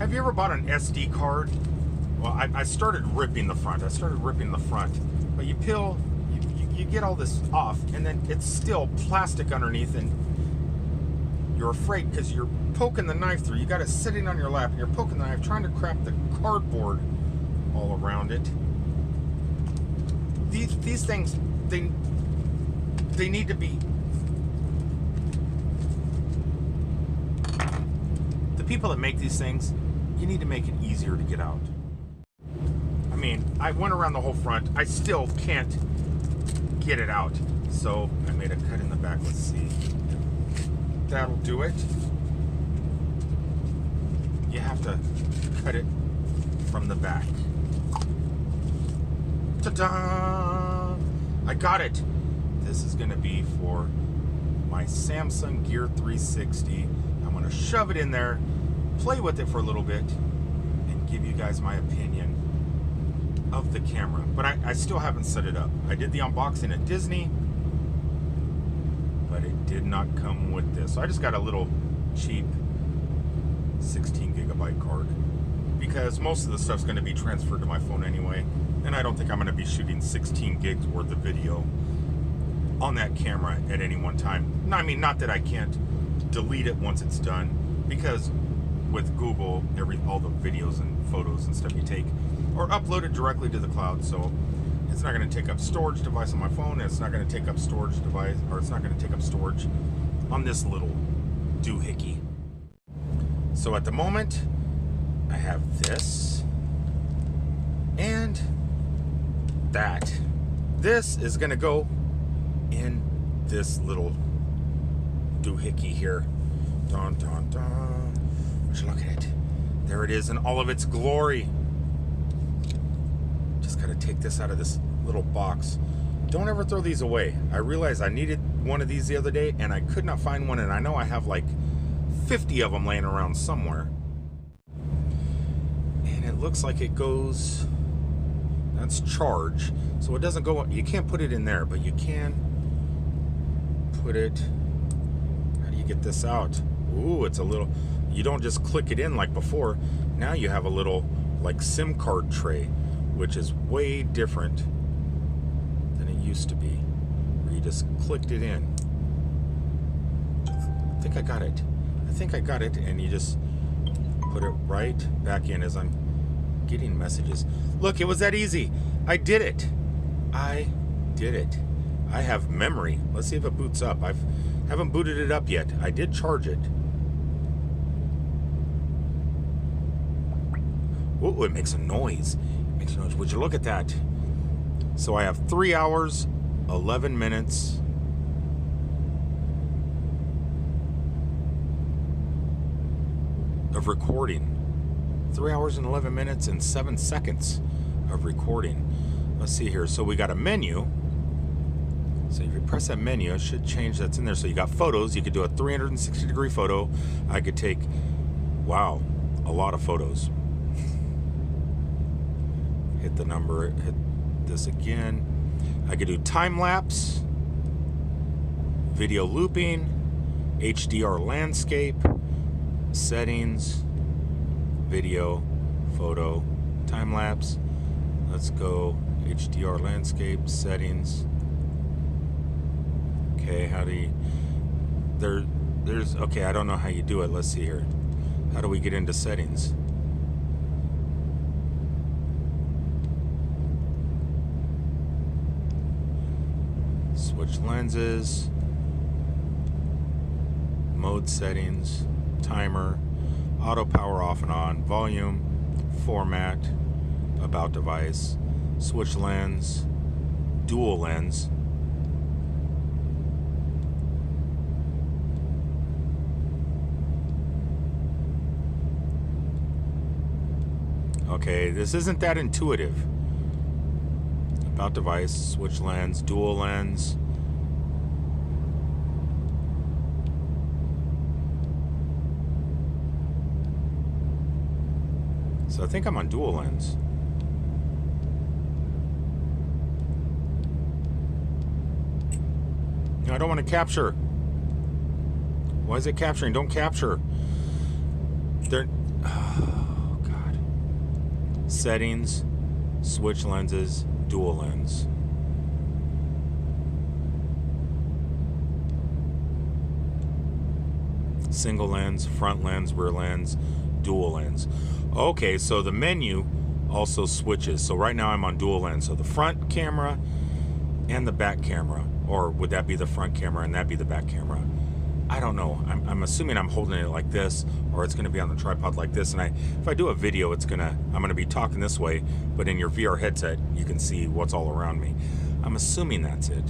Have you ever bought an SD card? Well, I started ripping the front. But you peel, you get all this off, and then it's still plastic underneath, and you're afraid because you're poking the knife through. You got it sitting on your lap, and you're poking the knife, trying to crack the cardboard all around it. These things, they need to be... The people that make these things, you need to make it easier to get out. I mean, I went around the whole front. I still can't get it out. So I made a cut in the back. Let's see. That'll do it. You have to cut it from the back. Ta-da! I got it. This is going to be for my Samsung Gear 360. I'm going to shove it in there, play with it for a little bit, and give you guys my opinion of the camera. But I still haven't set it up. I did the unboxing at Disney, but it did not come with this. So I just got a little cheap 16 gigabyte card because most of the stuff's going to be transferred to my phone anyway, and I don't think I'm going to be shooting 16 gigs worth of video on that camera at any one time. I mean, not that I can't delete it once it's done, because with Google, all the videos and photos and stuff you take are uploaded directly to the cloud, so it's not going to take up storage device on my phone, and it's not going to take up storage device, or it's not going to take up storage on this little doohickey. So at the moment, I have this and that. This is going to go in this little doohickey here. Dun, dun, dun. Would you look at it? There it is in all of its glory. Just gotta take this out of this little box. Don't ever throw these away. I realized I needed one of these the other day and I could not find one, and I know I have like 50 of them laying around somewhere. And it looks like it goes, that's charge, so it doesn't go, you can't put it in there, but you can put it, how do you get this out? Ooh, it's a little, you don't just click it in like before. Now you have a little like SIM card tray, which is way different than it used to be, where you just clicked it in. I think I got it, and you just put it right back in as I'm getting messages. Look, it was that easy. I did it. I have memory. Let's see if it boots up. I haven't booted it up yet. I did charge it. Ooh, it makes a noise. Would you look at that? So I have 3 hours, 11 minutes. Of recording. 3 hours and 11 minutes and 7 seconds of recording. Let's see here. So we got a menu. So if you press that menu, it should change that's in there. So you got photos. You could do a 360-degree photo. I could take, wow, a lot of photos. Hit the number, hit this again. I could do time lapse, video looping, HDR landscape, settings, video, photo, time lapse. Let's go HDR landscape, settings. Okay, how do you, there's, okay, I don't know how you do it. Let's see here. How do we get into settings? Switch lenses, mode settings, timer, auto power off and on, volume, format, about device, switch lens, dual lens. Okay, this isn't that intuitive. About device, switch lens, dual lens. So I think I'm on dual lens. No, I don't want to capture. Why is it capturing? Don't capture. There. settings, switch lenses, dual lens. Single lens, front lens, rear lens, dual lens. Okay, so the menu also switches. So right now I'm on dual lens. So the front camera and the back camera. Or would that be the front camera and that be the back camera? I don't know. I'm assuming I'm holding it like this, or it's going to be on the tripod like this. And if I do a video, I'm going to be talking this way, but in your VR headset, you can see what's all around me. I'm assuming that's it.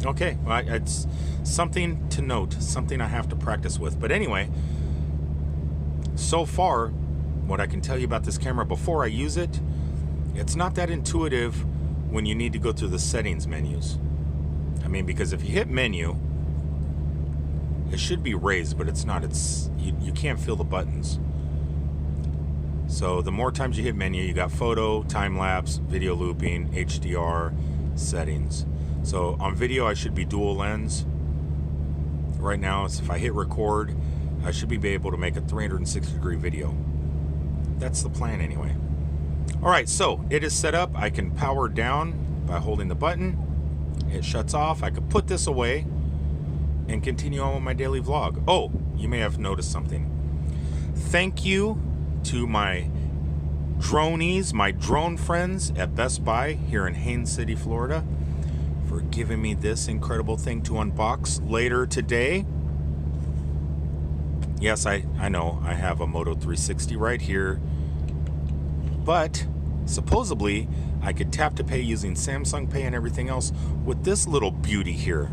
Okay, well, it's something to note, something I have to practice with. But anyway, so far, what I can tell you about this camera before I use it, it's not that intuitive when you need to go through the settings menus. I mean, because if you hit menu, it should be raised, but it's not. You can't feel the buttons. So the more times you hit menu, you got photo, time-lapse, video looping, HDR, settings. So on video, I should be dual lens. Right now, if I hit record, I should be able to make a 360-degree video. That's the plan anyway. All right, so it is set up. I can power down by holding the button. It shuts off. I could put this away and continue on with my daily vlog. Oh, you may have noticed something. Thank you to my dronies, my drone friends at Best Buy here in Haines City, Florida, for giving me this incredible thing to unbox later today. Yes, I know I have a Moto 360 right here, but supposedly I could tap to pay using Samsung Pay and everything else with this little beauty here.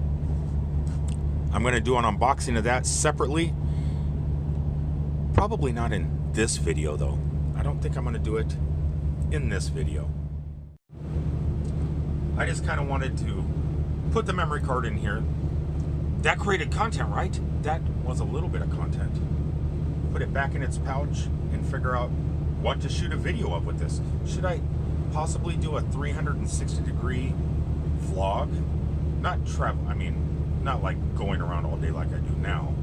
I'm going to do an unboxing of that separately. Probably not in this video though. I don't think I'm going to do it in this video. I just kind of wanted to put the memory card in here. That created content, right? That was a little bit of content. Put it back in its pouch and figure out what to shoot a video of with this. Should I possibly do a 360-degree vlog? Not travel, I mean, not like going around all day like I do now,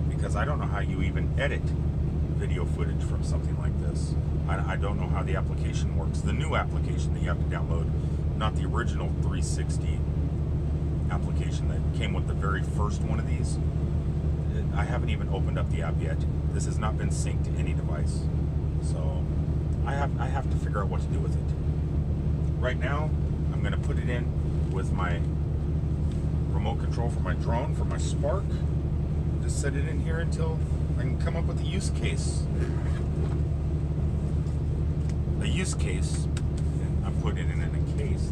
because I don't know how you even edit video footage from something like this. I don't know how the application works. The new application that you have to download, not the original 360 application that came with the very first one of these. I haven't even opened up the app yet. This has not been synced to any device. So I have to figure out what to do with it. Right now, I'm going to put it in with my remote control for my drone, for my Spark. Just set it in here until I can come up with a use case. A use case. And I'm putting it in a case.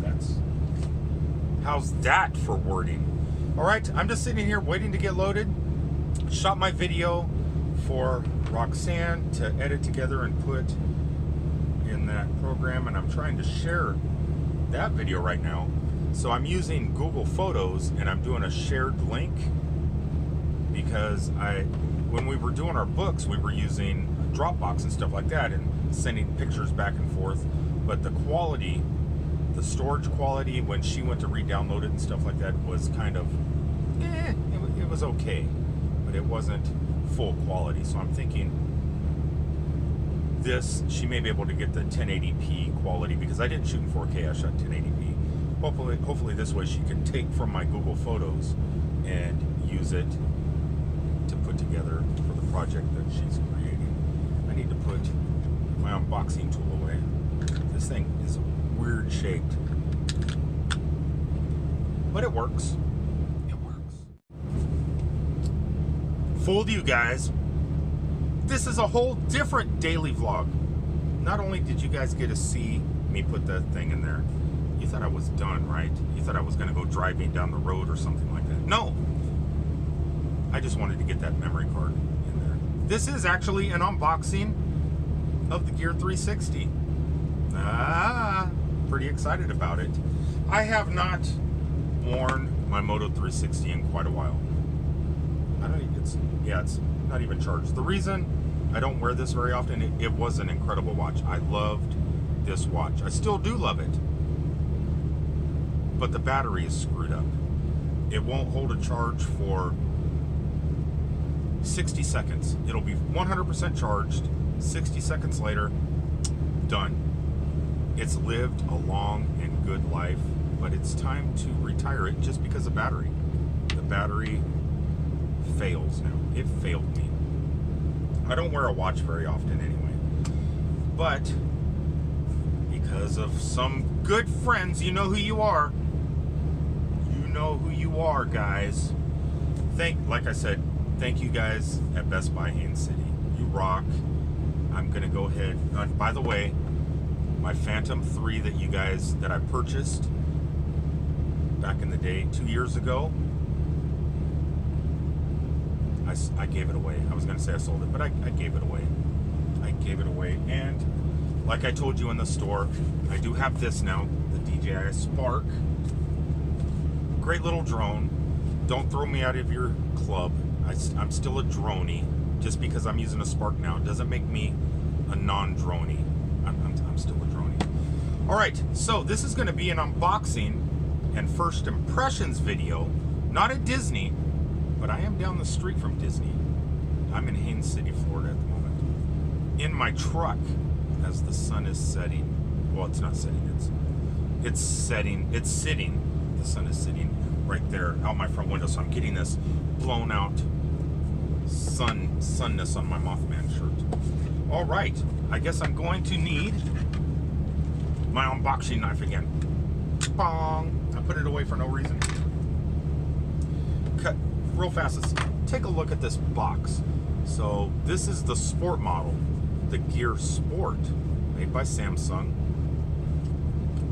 How's that for wording? All right, I'm just sitting here waiting to get loaded. Shot my video for Roxanne to edit together and put in that program, and I'm trying to share that video right now. So I'm using Google Photos and I'm doing a shared link because when we were doing our books, we were using Dropbox and stuff like that and sending pictures back and forth, but the quality, the storage quality when she went to re-download it and stuff like that was kind of it was okay, but it wasn't full quality. So I'm thinking this, she may be able to get the 1080p quality, because I didn't shoot in 4K, I shot 1080p. Hopefully this way she can take from my Google Photos and use it to put together for the project that she's creating. I need to put my unboxing tool away. This thing is weird shaped, but it works. It works. Fooled you guys. This is a whole different daily vlog. Not only did you guys get to see me put that thing in there, you thought I was done, right? You thought I was gonna go driving down the road or something like that. No, I just wanted to get that memory card in there. This is actually an unboxing of the Gear 360. Pretty excited about it. I have not worn my Moto 360 in quite a while. It's not even charged. The reason I don't wear this very often, it was an incredible watch. I loved this watch. I still do love it. But the battery is screwed up. It won't hold a charge for 60 seconds. It'll be 100% charged. 60 seconds later, done. It's lived a long and good life, but it's time to retire it just because of battery. The battery fails now. It failed me. I don't wear a watch very often anyway, but because of some good friends, you know who you are. You know who you are, guys. Like I said, thank you guys at Best Buy Haines City. You rock. I'm gonna go ahead. By the way, my Phantom 3 that I purchased back in the day, 2 years ago, I gave it away. I was gonna say I sold it, but I gave it away. I gave it away, and like I told you in the store, I do have this now, the DJI Spark. Great little drone. Don't throw me out of your club. I'm still a droney. Just because I'm using a Spark now doesn't make me a non-droney. I'm still a droney. All right, so this is going to be an unboxing and first impressions video. Not at Disney, but I am down the street from Disney. I'm in Haines City, Florida at the moment. In my truck as the sun is setting. Well, it's not setting. It's setting. It's sitting. The sun is sitting right there out my front window, so I'm getting this blown out sunness on my Mothman shirt. All right, I guess I'm going to need my unboxing knife again. Bong! I put it away for no reason. Cut real fast. Let's take a look at this box. So this is the Sport model, the Gear Sport, made by Samsung.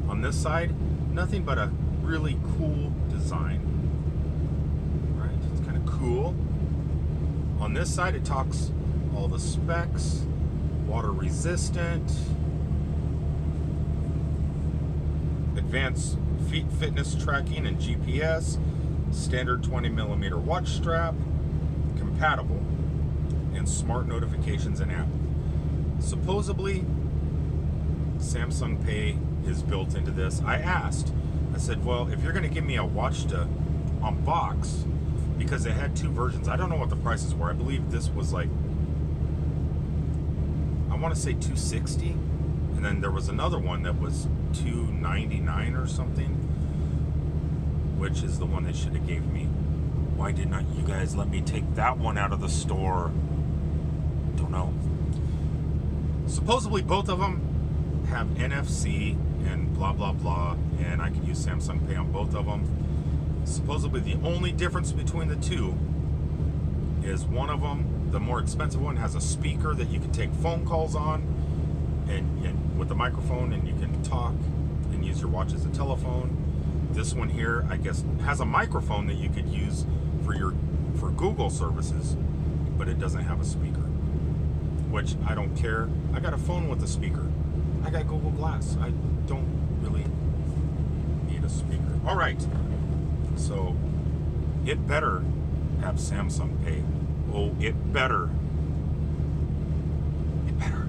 On this side, nothing but a really cool design. Right, it's kind of cool. On this side, it talks all the specs, water resistant, advanced feet fitness tracking and GPS, standard 20mm watch strap, compatible, and smart notifications and app. Supposedly, Samsung Pay is built into this. I said, well, if you're going to give me a watch to unbox, because they had two versions. I don't know what the prices were. I believe this was like, I want to say $260, and then there was another one that was $299 or something, which is the one they should have gave me. Why did not you guys let me take that one out of the store? Don't know. Supposedly both of them have NFC and blah blah blah, and I could use Samsung Pay on both of them. Supposedly the only difference between the two is one of them, the more expensive one, has a speaker that you can take phone calls on, and with the microphone, and you can talk and use your watch as a telephone. This one here, I guess, has a microphone that you could use for Google services, but it doesn't have a speaker, which I don't care. I got a phone with a speaker. I got Google Glass. I don't really need a speaker. All right. So, it better have Samsung Pay. Oh, it better. It better.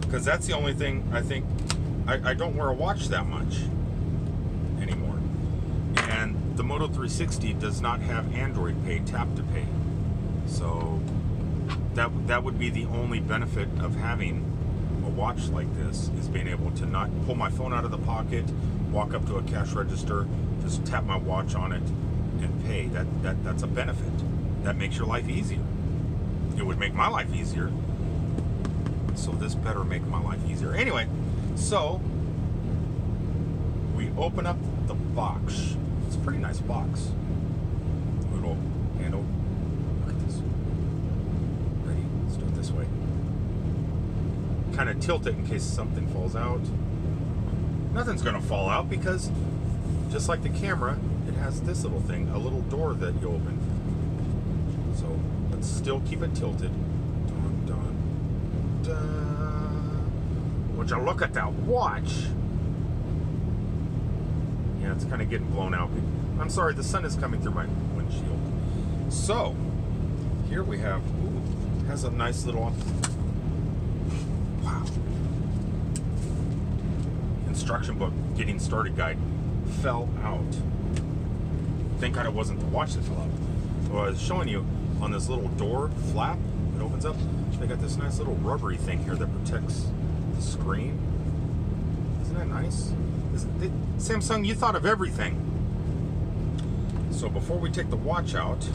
Because that's the only thing I think. I don't wear a watch that much anymore. And the Moto 360 does not have Android Pay, Tap to Pay. So, that would be the only benefit of having a watch like this, is being able to not pull my phone out of the pocket, walk up to a cash register, just tap my watch on it and pay. That's a benefit. That makes your life easier. It would make my life easier. So this better make my life easier. Anyway, so we open up the box. It's a pretty nice box. Little handle. Look at this. Ready? Let's do it this way. Kind of tilt it in case something falls out. Nothing's gonna fall out because, just like the camera, it has this little thing, a little door that you open. So let's still keep it tilted. Dun, dun, dun. Would you look at that watch? Yeah, it's kind of getting blown out. I'm sorry, the sun is coming through my windshield. So here we have, ooh, has a nice little, wow, instruction book, getting started guide. Fell out. Thank God it wasn't the watch that fell out. So I was showing you, on this little door flap that opens up, they got this nice little rubbery thing here that protects the screen. Isn't that nice? Samsung, you thought of everything. So before we take the watch out,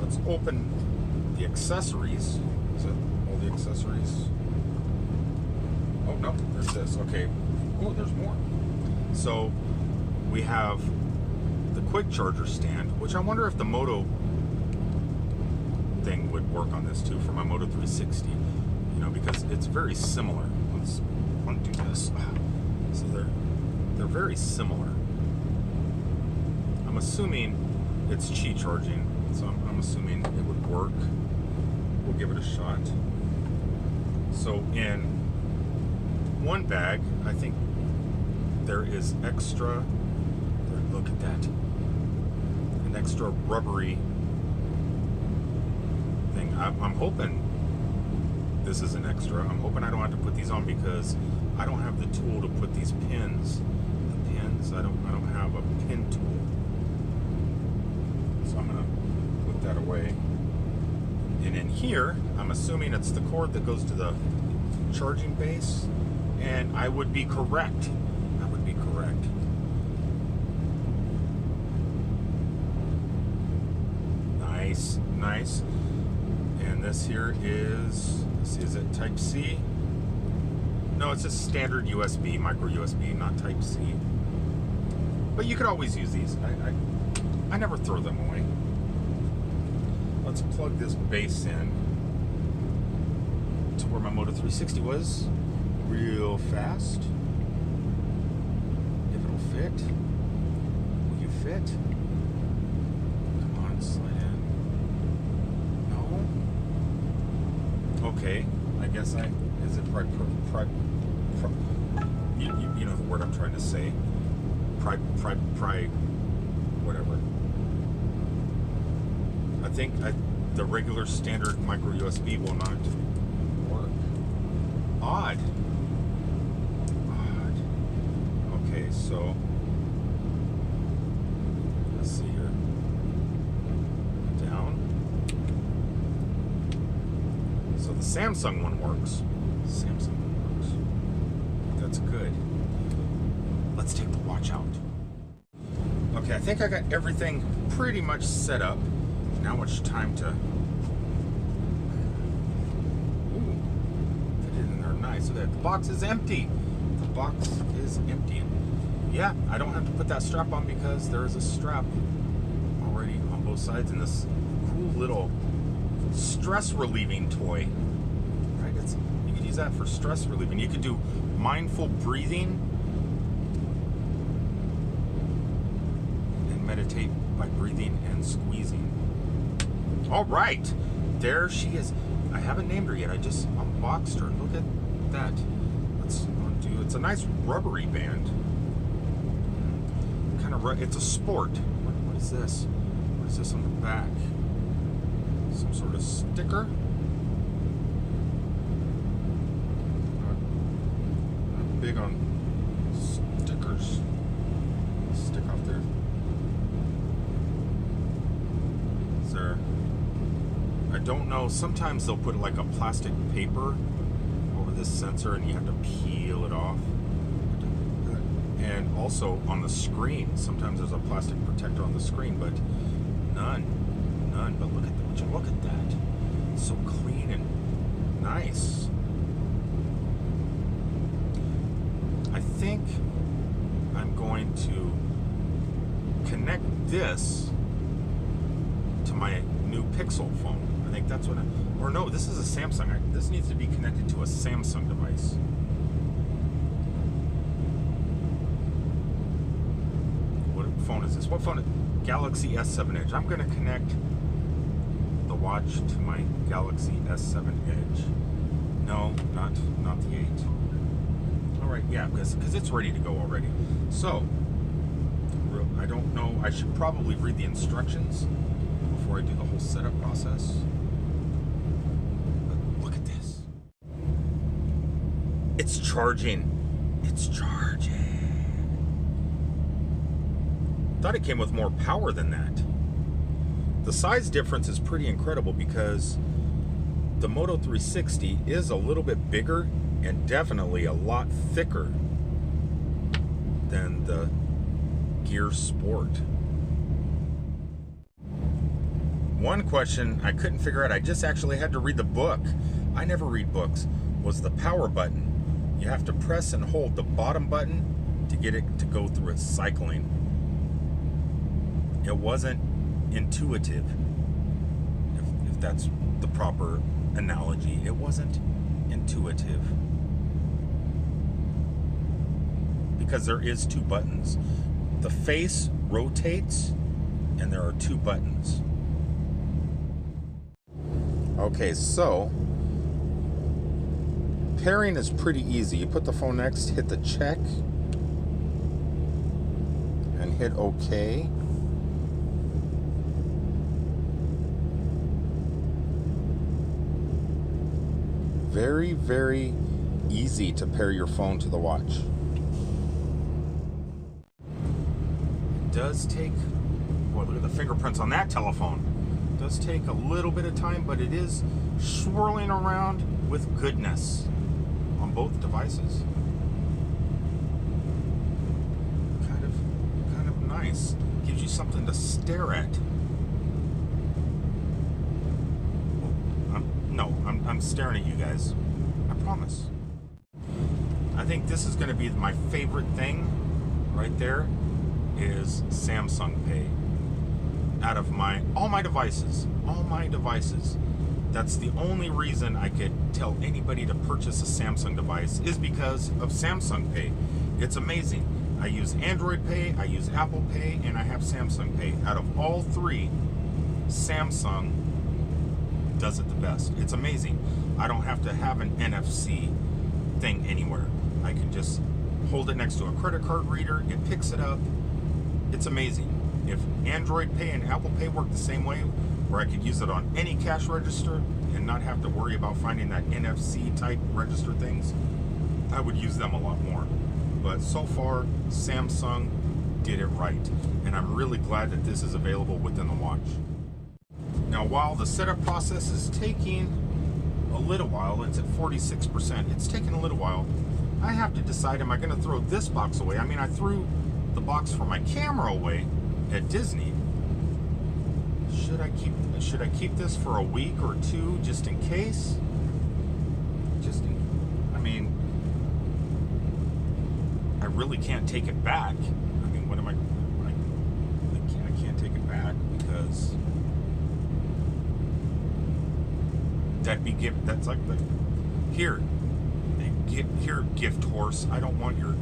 let's open the accessories. Is it all the accessories? Oh no, there's this. Okay. Oh, there's more. So we have the quick charger stand, which I wonder if the Moto thing would work on this too for my Moto 360. You know, because it's very similar. Let's undo this. So they're very similar. I'm assuming it's Qi charging, so I'm assuming it would work. We'll give it a shot. So in one bag, I think there is extra, look at that, an extra rubbery thing. I'm hoping this is an extra. I'm hoping I don't have to put these on because I don't have the tool to put these pins. The pins, I don't have a pin tool. So I'm gonna put that away. And in here, I'm assuming it's the cord that goes to the charging base, and I would be correct. I would be correct. Nice, nice. And this here is, let's see, is it Type C? No, it's just standard USB, micro USB, not Type C. But you could always use these. I never throw them away. Let's plug this base in to where my Moto 360 was real fast. If it'll fit. Will you fit? Come on, slide in. No? Okay. I guess is it you know the word I'm trying to say. Whatever. I think the regular standard micro USB will not work. Odd. Okay, so let's see here. Down. So the Samsung one works. Samsung one works. That's good. Let's take the watch out. Okay, I think I got everything pretty much set up. Now it's time to fit it in there nice. So that the box is empty. The box is empty. Yeah, I don't have to put that strap on because there is a strap already on both sides in this cool little stress relieving toy. Right? You could use that for stress relieving. You could do mindful breathing and meditate by breathing and squeezing. All right, there she is. I haven't named her yet. I just unboxed her. Look at that. Let's undo. It's a nice rubbery band. Kind of. It's a sport. What is this? What is this on the back? Some sort of sticker. Not big on stickers. Stick off there. Is there? I don't know. Sometimes they'll put like a plastic paper over this sensor and you have to peel it off. And also on the screen, sometimes there's a plastic protector on the screen, but none. But look at that. Would you look at that? It's so clean and nice. I think I'm going to connect this to my new Pixel phone. I think that's what or no, this is a Samsung. This needs to be connected to a Samsung device. What phone is this? What phone is Galaxy S7 Edge. I'm going to connect the watch to my Galaxy S7 Edge. No, not the 8. All right, yeah, because it's ready to go already. So, I don't know. I should probably read the instructions before I do the whole setup process. But look at this. It's charging. It's charging. Thought it came with more power than that. The size difference is pretty incredible because the Moto 360 is a little bit bigger and definitely a lot thicker than the Gear Sport. One question I couldn't figure out, I just actually had to read the book. I never read books. Was the power button. You have to press and hold the bottom button to get it to go through its cycling. It wasn't intuitive, if that's the proper analogy. It wasn't intuitive. Because there is two buttons. The face rotates and there are two buttons. Okay, so pairing is pretty easy. You put the phone next, hit the check, and hit OK. Very, very easy to pair your phone to the watch. It does take, boy, look at the fingerprints on that telephone. It does take a little bit of time, but it is swirling around with goodness on both devices. Kind of nice. Gives you something to stare at. I'm staring at you guys. I promise. I think this is going to be my favorite thing right there is Samsung Pay. Out of all my devices, that's the only reason I could tell anybody to purchase a Samsung device is because of Samsung Pay. It's amazing. I use Android Pay, I use Apple Pay, and I have Samsung Pay. Out of all three, Samsung does it the best. It's amazing. I don't have to have an NFC thing anywhere. I can just hold it next to a credit card reader, it picks it up. It's amazing. If Android Pay and Apple Pay work the same way, where I could use it on any cash register and not have to worry about finding that NFC type register things, I would use them a lot more. But so far, Samsung did it right. And I'm really glad that this is available within the watch. Now, while the setup process is taking a little while, it's at 46%, it's taking a little while, I have to decide, am I going to throw this box away? I mean, I threw the box for my camera away at Disney. Should I keep this for a week or two just in case? I mean, I really can't take it back. I mean, what am I can't take it back because that's like the here gift horse. I don't want your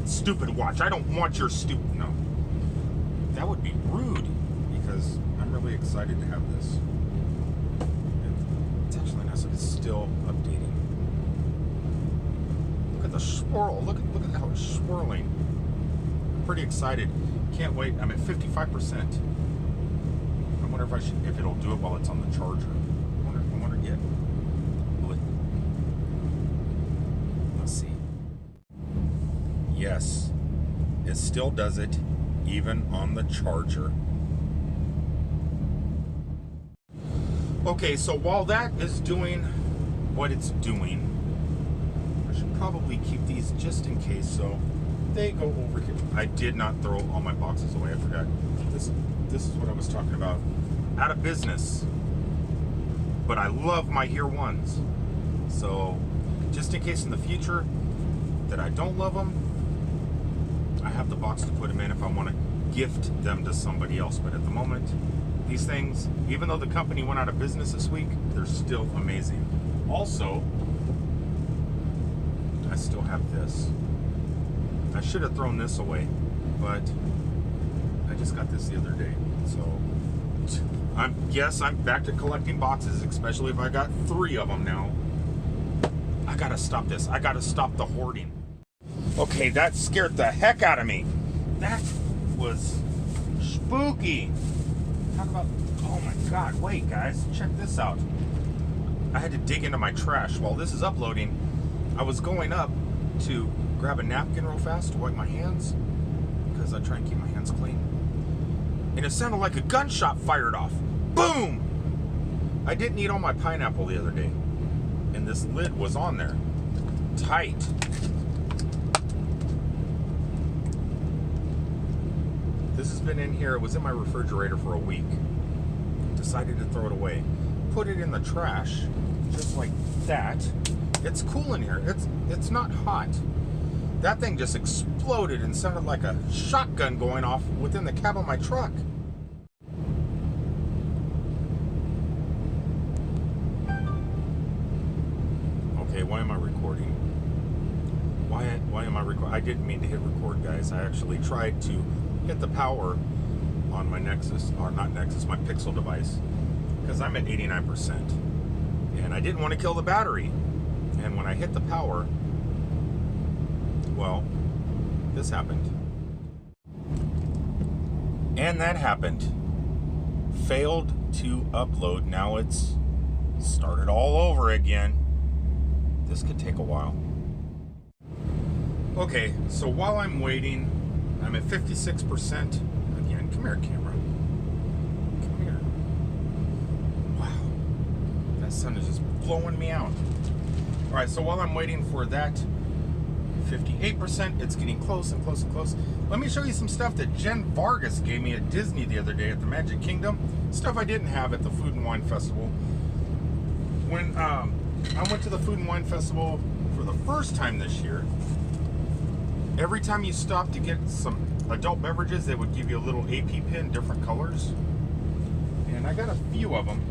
stupid watch. I don't want your stupid, no. That would be rude because I'm really excited to have this. It's actually nice that it's still updating. Look at the swirl. Look at how it's swirling. I'm pretty excited. Can't wait. I'm at 55%. I wonder if it'll do it while it's on the charger. I wonder yet. Let's see. Yes, it still does it even on the charger. Okay, so while that is doing what it's doing, I should probably keep these just in case so they go over here. I did not throw all my boxes away. I forgot. This is what I was talking about. Out of business. But I love my Gear Ones. So just in case in the future that I don't love them, I have the box to put them in if I want to gift them to somebody else. But at the moment, these things, even though the company went out of business this week, they're still amazing. Also, I still have this. I should have thrown this away, but I just got this the other day. So I'm back to collecting boxes, especially if I got 3 of them now. I gotta stop this. I gotta stop the hoarding. Okay, that scared the heck out of me. That was spooky. Talk about, oh my God, wait guys, check this out. I had to dig into my trash while this is uploading. I was going up to grab a napkin real fast to wipe my hands because I try and keep my hands clean. and it sounded like a gunshot fired off. Boom! I didn't eat all my pineapple the other day, and this lid was on there. Tight. This has been in here. It was in my refrigerator for a week. Decided to throw it away. Put it in the trash, just like that. It's cool in here. It's not hot. That thing just exploded and sounded like a shotgun going off within the cab of my truck. Okay, why am I recording? Why am I recording? I didn't mean to hit record, guys. I actually tried to hit the power on my Nexus, or not Nexus, my Pixel device, because I'm at 89%. And I didn't want to kill the battery. And when I hit the power, well, this happened. And that happened. Failed to upload. Now it's started all over again. This could take a while. Okay, so while I'm waiting, I'm at 56%. Again, come here, camera. Come here. Wow. That sun is just blowing me out. All right, so while I'm waiting for that 58%, it's getting close and close and close. Let me show you some stuff that Jen Vargas gave me at Disney the other day at the Magic Kingdom. Stuff I didn't have at the Food and Wine Festival. When I went to the Food and Wine Festival for the first time this year, every time you stopped to get some adult beverages, they would give you a little AP pin, different colors. And I got a few of them,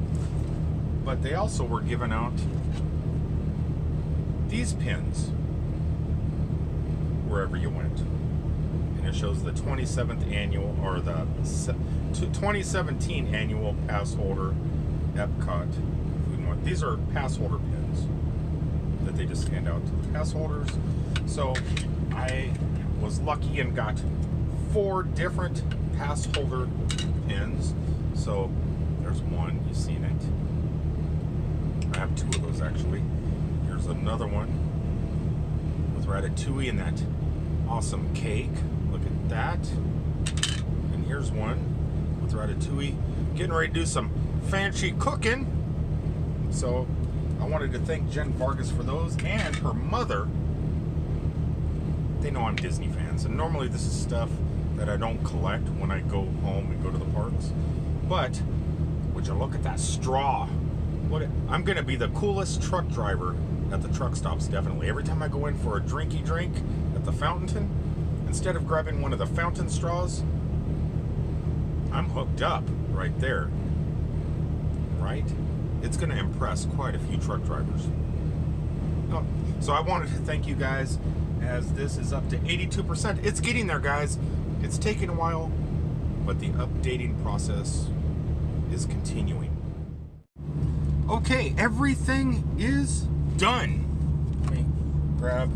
but they also were giving out these pins wherever you went. And it shows the 27th annual, or the 2017 annual pass holder Epcot Food and Wine. These are pass holder pins that they just hand out to the pass holders. So I was lucky and got 4 different pass holder pins. So there's one, you've seen it. I have 2 of those actually. Here's another one with Ratatouille and that awesome cake. Look at that. And here's one with Ratatouille. Getting ready to do some fancy cooking. So I wanted to thank Jen Vargas for those, and her mother. They know I'm Disney fans, and normally this is stuff that I don't collect when I go home and go to the parks. But would you look at that straw? I'm gonna be the coolest truck driver at the truck stops, definitely. Every time I go in for a drinky drink at the fountain, instead of grabbing one of the fountain straws, I'm hooked up right there. Right? It's gonna impress quite a few truck drivers. Oh, so I wanted to thank you guys, as this is up to 82%. It's getting there, guys. It's taking a while, but the updating process is continuing. Okay, everything is done. Let me grab,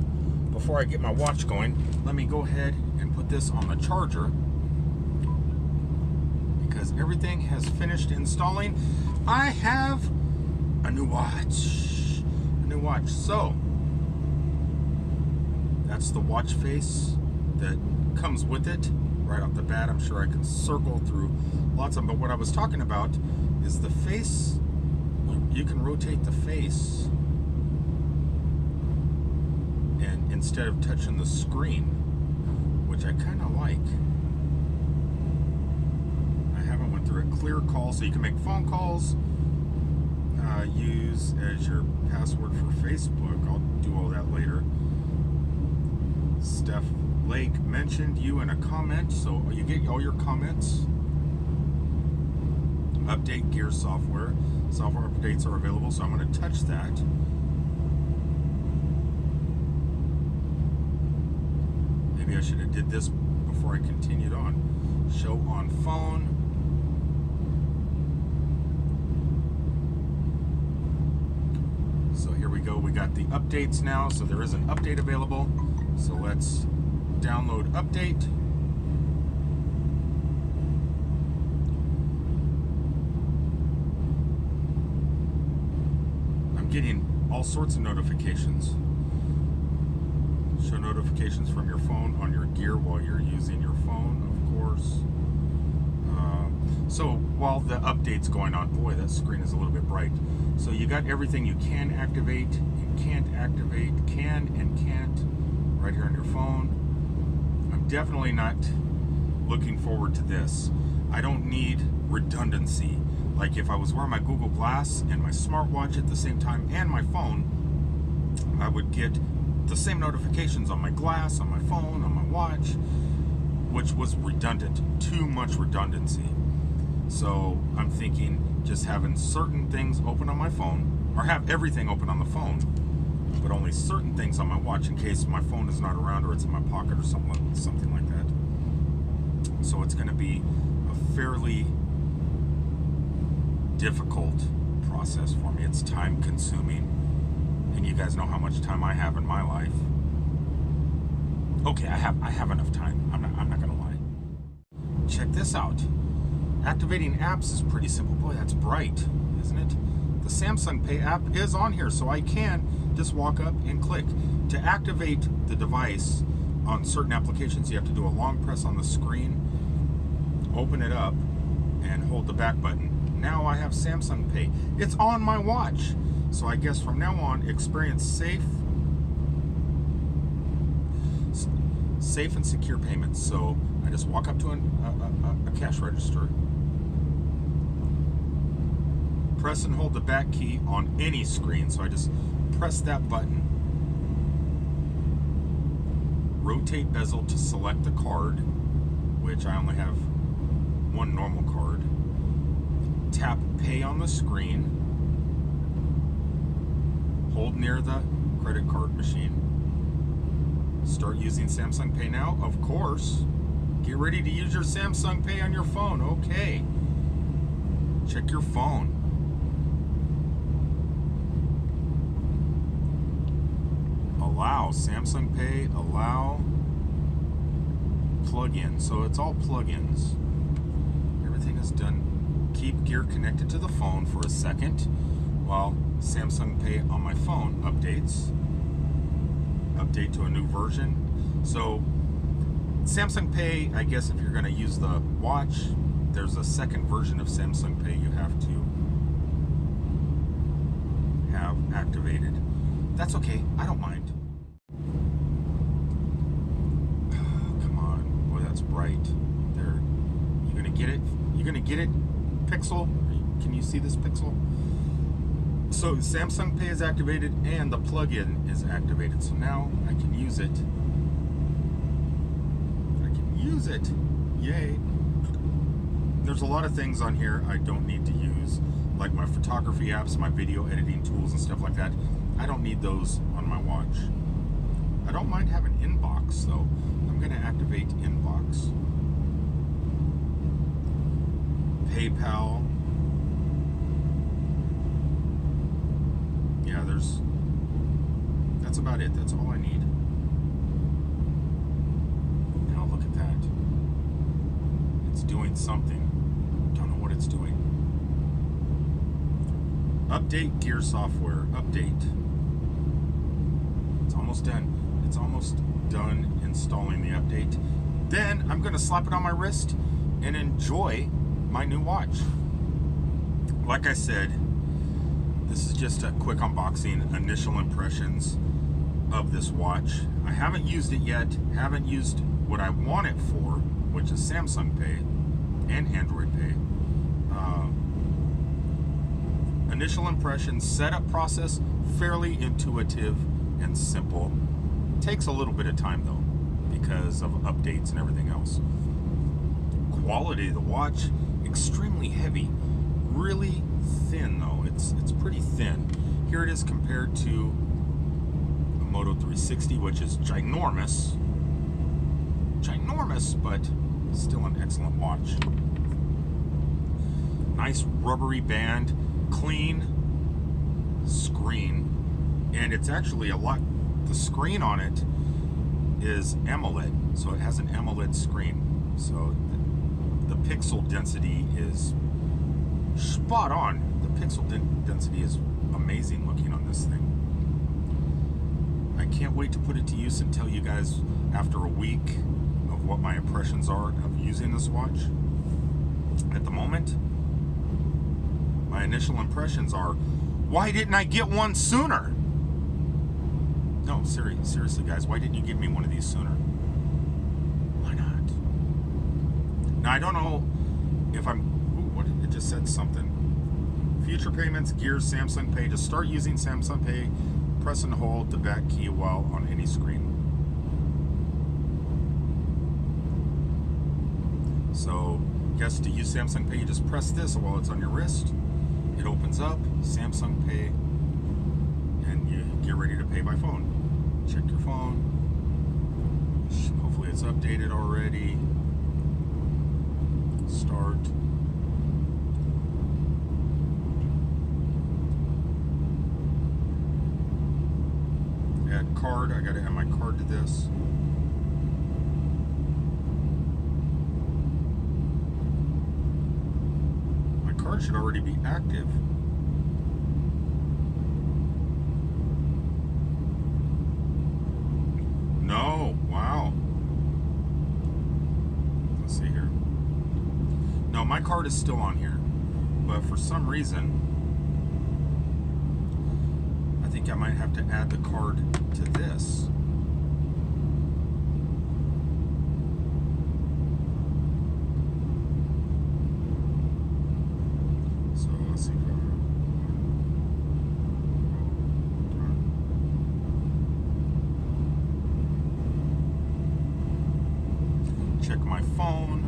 before I get my watch going, let me go ahead and put this on the charger, because everything has finished installing. I have a new watch. A new watch. So that's the watch face that comes with it right off the bat. I'm sure I can circle through lots of them, but what I was talking about is the face. You can rotate the face, and instead of touching the screen, which I kind of like. I haven't went through a clear call, so you can make phone calls, use as your password for Facebook. I'll do all that later. Steph Lake mentioned you in a comment, so you get all your comments. Update gear software. Software updates are available, so I'm going to touch that. Maybe I should have did this before I continued on. Show on phone. So here we go. We got the updates now, so there is an update available. So let's download update. I'm getting all sorts of notifications. Show notifications from your phone on your gear while you're using your phone, of course. So while the update's going on, boy, that screen is a little bit bright. So you got everything you can activate and can't activate, can and can't, right here on your phone. I'm definitely not looking forward to this. I don't need redundancy. Like if I was wearing my Google Glass and my smartwatch at the same time and my phone, I would get the same notifications on my glass, on my phone, on my watch, which was redundant. Too much redundancy. So I'm thinking just having certain things open on my phone, or have everything open on the phone, but only certain things on my watch in case my phone is not around or it's in my pocket or something like that. So it's going to be a fairly difficult process for me. It's time consuming, and you guys know how much time I have in my life. Okay, I have enough time. I'm not going to lie. Check this out. Activating apps is pretty simple. Boy, that's bright, isn't it? The Samsung Pay app is on here, so I can just walk up and click. To activate the device on certain applications, you have to do a long press on the screen, open it up, and hold the back button. Now I have Samsung Pay. It's on my watch. So I guess from now on, experience safe and secure payments. So I just walk up to a cash register, press and hold the back key on any screen. So I just press that button, rotate bezel to select the card, which I only have one normal card, tap pay on the screen, hold near the credit card machine, start using Samsung Pay now, of course. Get ready to use your Samsung Pay on your phone. Okay. Check your phone. Allow Samsung Pay, allow plugin. So it's all plugins. Everything is done. Keep gear connected to the phone for a second while Samsung Pay on my phone updates. Update to a new version. So Samsung Pay, I guess if you're going to use the watch, there's a second version of Samsung Pay you have to have activated. That's okay. I don't mind. Come on. Boy, that's bright. There. You going to get it? You going to get it? Pixel? Can you see this Pixel? So Samsung Pay is activated and the plugin is activated. So now I can use it. Use it. Yay. There's a lot of things on here I don't need to use, like my photography apps, my video editing tools and stuff like that. I don't need those on my watch. I don't mind having Inbox though. I'm going to activate Inbox. PayPal. Yeah, that's about it. That's all I need. Now look at that. It's doing something. Don't know what it's doing. Update gear software. Update. It's almost done. It's almost done installing the update. Then I'm going to slap it on my wrist and enjoy my new watch. Like I said, this is just a quick unboxing, initial impressions of this watch. I haven't used it yet, haven't used what I want it for, which is Samsung Pay and Android Pay. Initial impressions, setup process, fairly intuitive and simple. Takes a little bit of time though, because of updates and everything else. Quality of the watch, extremely heavy, really thin though. It's pretty thin. Here it is compared to a Moto 360, which is ginormous, but still an excellent watch. Nice rubbery band, clean screen, and it's actually a lot. The screen on it is AMOLED, so it has an AMOLED screen. So the pixel density is spot on. The pixel density is amazing looking on this thing. I can't wait to put it to use and tell you guys after a week of what my impressions are of using this watch. At the moment, my initial impressions are, why didn't I get one sooner? No, seriously, guys, why didn't you give me one of these sooner? Why not? Now, I don't know if I'm... Ooh, what? It just said something. Future payments, Gears, Samsung Pay. To start using Samsung Pay, press and hold the back key while on any screen. So, guess to use Samsung Pay, you just press this while it's on your wrist. It opens up, Samsung Pay, and you get ready to pay by phone. Check your phone. Hopefully it's updated already. Start. Add card. I gotta add my card to this. My card should already be active. No, wow. Let's see here. No, my card is still on here, but for some reason, I think I might have to add the card to this. So let's see if check my phone.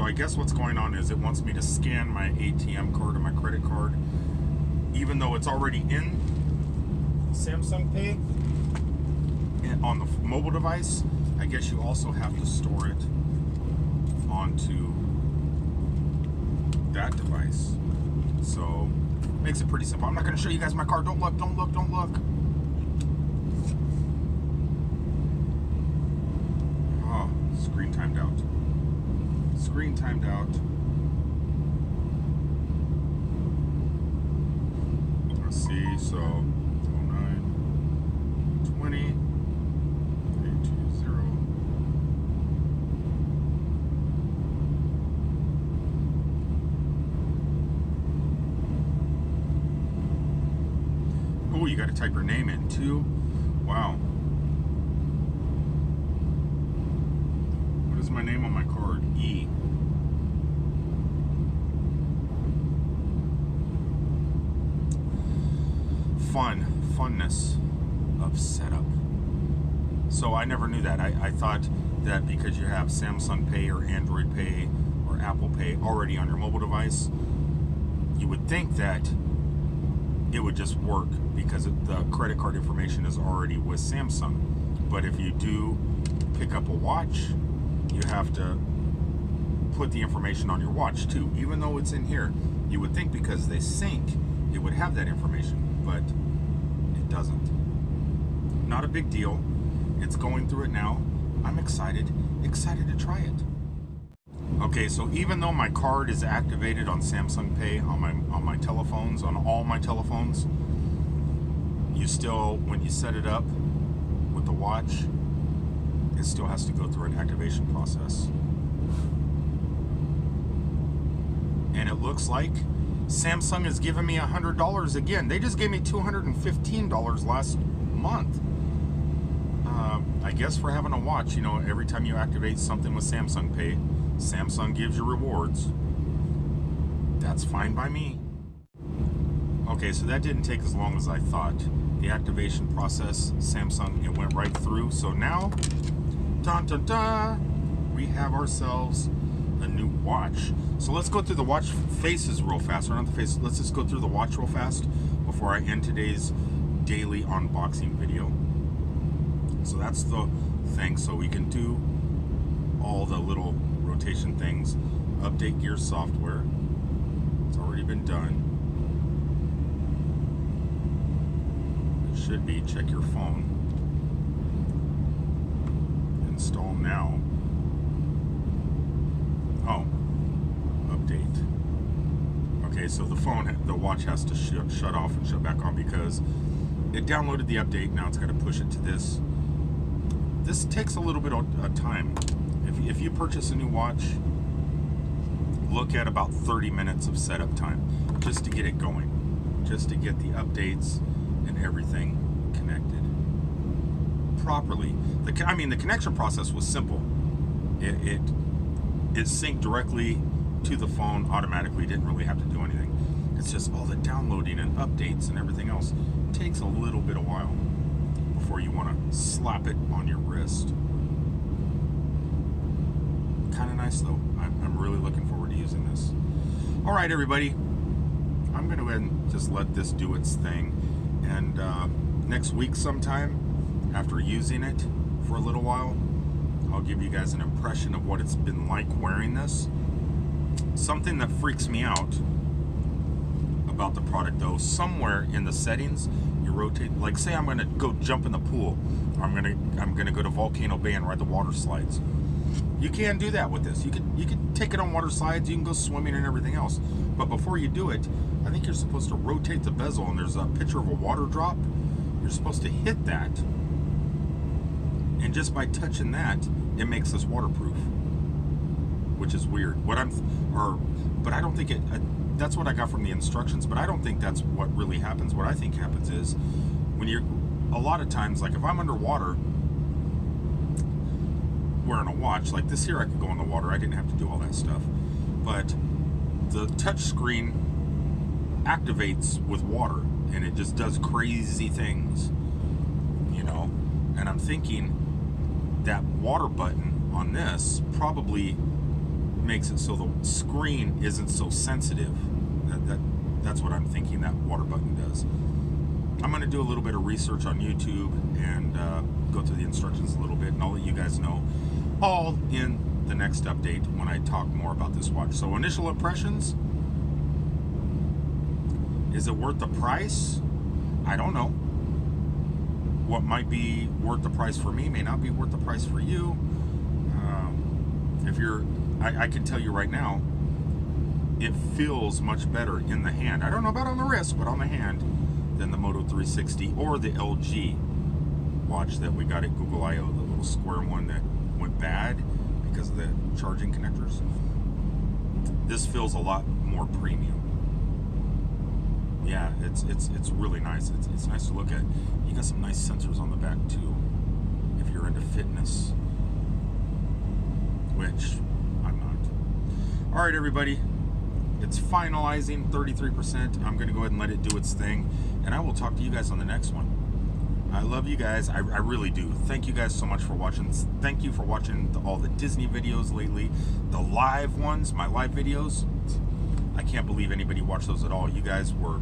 I guess what's going on is it wants me to scan my ATM card or my credit card, even though it's already in Samsung Pay and on the mobile device. I guess you also have to store it onto that device. So makes it pretty simple. I'm not going to show you guys my card. Don't look, don't look, don't look. Oh, screen timed out. Screen timed out. Let's see, so 09 20 820. Oh, you got to type your name in too. Wow. What is my name on my card? E. Funness of setup. So I never knew that. I thought that because you have Samsung Pay or Android Pay or Apple Pay already on your mobile device, you would think that it would just work because the credit card information is already with Samsung. But if you do pick up a watch, you have to put the information on your watch too. Even though it's in here, you would think because they sync, it would have that information, but it doesn't. Not a big deal. It's going through it now. I'm excited to try it. Okay, so even though my card is activated on Samsung Pay on my telephones, on all my telephones, you still, when you set it up with the watch, it still has to go through an activation process. And it looks like Samsung has given me $100 again. They just gave me $215 last month. I guess for having a watch, you know, every time you activate something with Samsung Pay, Samsung gives you rewards. That's fine by me. Okay, so that didn't take as long as I thought. The activation process, Samsung, it went right through. So now, dun dun dun, we have ourselves a new watch. So let's go through the watch faces real fast. Or not the face, let's just go through the watch real fast before I end today's daily unboxing video. So that's the thing. So we can do all the little rotation things. Update Gears software. It's already been done. It should be check your phone. Install now. Oh, update. Okay, so the watch has to shut off and shut back on because it downloaded the update. Now it's got to push it to this. This takes a little bit of time. If you purchase a new watch, look at about 30 minutes of setup time just to get it going, just to get the updates and everything connected properly. The connection process was simple. It synced directly to the phone automatically. Didn't really have to do anything. It's just all the downloading and updates and everything else takes a little bit of while before you want to slap it on your wrist. Kind of nice though. I'm really looking forward to using this. All right, everybody. I'm going to go ahead and just let this do its thing. And next week sometime, after using it for a little while, I'll give you guys an impression of what it's been like wearing this. Something that freaks me out about the product though, somewhere in the settings, you rotate, like say I'm gonna go jump in the pool, or I'm gonna go to Volcano Bay and ride the water slides. You can do that with this. You could take it on water slides, you can go swimming and everything else. But before you do it, I think you're supposed to rotate the bezel, and there's a picture of a water drop. You're supposed to hit that, and just by touching that, it makes this waterproof, which is weird. But I don't think it. That's what I got from the instructions, but I don't think that's what really happens. What I think happens is when you're, a lot of times, like if I'm underwater wearing a watch like this here, I could go in the water. I didn't have to do all that stuff, but the touch screen activates with water, and it just does crazy things, you know. And I'm thinking that water button on this probably makes it so the screen isn't so sensitive. That's what I'm thinking that water button does. I'm going to do a little bit of research on YouTube and go through the instructions a little bit, and I'll let you guys know all in the next update when I talk more about this watch. So initial impressions, is it worth the price? I don't know. What might be worth the price for me may not be worth the price for you. I can tell you right now, it feels much better in the hand. I don't know about on the wrist, but on the hand than the Moto 360 or the LG watch that we got at Google I/O, the little square one that went bad because of the charging connectors. This feels a lot more premium. Yeah, it's really nice. It's nice to look at. You got some nice sensors on the back too, if you're into fitness, which I'm not. All right, everybody. It's finalizing 33%. I'm going to go ahead and let it do its thing, and I will talk to you guys on the next one. I love you guys. I really do. Thank you guys so much for watching. Thank you for watching all the Disney videos lately, the live ones, my live videos. I can't believe anybody watched those at all. You guys were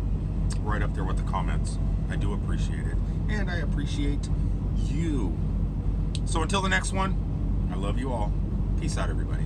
right up there with the comments. I do appreciate it, and I appreciate you. So until the next one, I love you all. Peace out, everybody.